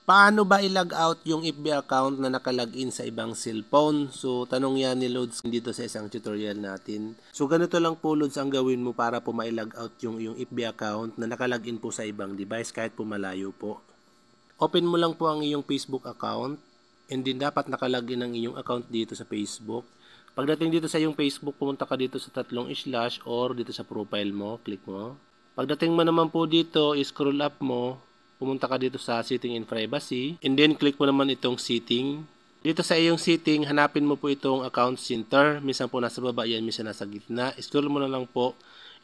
Paano ba i-log out yung FB account na nakalagin sa ibang cellphone? So, tanong yan ni Lods dito sa isang tutorial natin. So, ganito lang po Lods ang gawin mo para po ma-log out yung FB account na nakalagin po sa ibang device kahit po malayo po. Open mo lang po ang iyong Facebook account and then dapat nakalagin ang iyong account dito sa Facebook. Pagdating dito sa iyong Facebook, pumunta ka dito sa tatlong slash or dito sa profile mo, click mo. Pagdating mo naman po dito, scroll up mo. Pumunta ka dito sa setting and privacy and then click mo naman itong setting. Dito sa iyong setting, hanapin mo po itong account center. Minsan po nasa baba yan, minsan nasa gitna. Scroll mo na lang po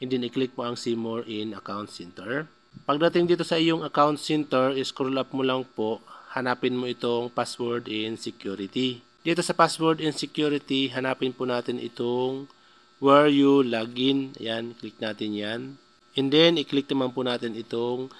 and then i-click mo ang see more in account center. Pagdating dito sa iyong account center, scroll up mo lang po. Hanapin mo itong password and security. Dito sa password and security, hanapin po natin itong where you login. Ayan, click natin yan. And then, i-click naman po natin itong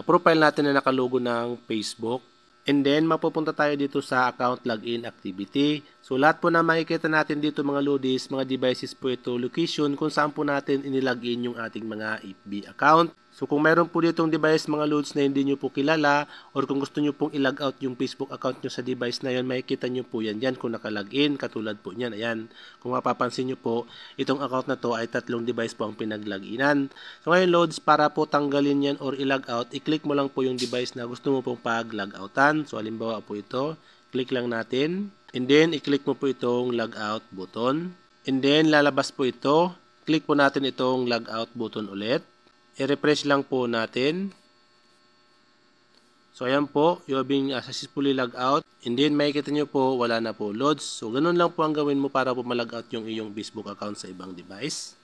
profile natin na nakalogo ng Facebook. And then, mapupunta tayo dito sa account login activity. So, lahat po na makikita natin dito mga lodis, mga devices po ito, location, kung saan po natin inilagin yung ating mga FB account. So, kung mayroon po ditong device mga loads na hindi nyo po kilala or kung gusto nyo pong i-log out yung Facebook account nyo sa device na yun, makikita nyo po yan dyan kung nakalagin, katulad po nyan. Ayan, kung mapapansin nyo po, itong account na to ay 3 device po ang pinaglaginan. So, ngayon loads, para po tanggalin yan or i-log out, i-click mo lang po yung device na gusto mo pong pag-log outan. So, halimbawa po ito, click lang natin. And then, i-click mo po itong log out button. And then, lalabas po ito. Click po natin itong log out button ulit. I-refresh lang po natin. So, ayan po. You have been successfully log out. And then, makikita nyo po, wala na po loads. So, ganun lang po ang gawin mo para po malog out yung iyong Facebook account sa ibang device.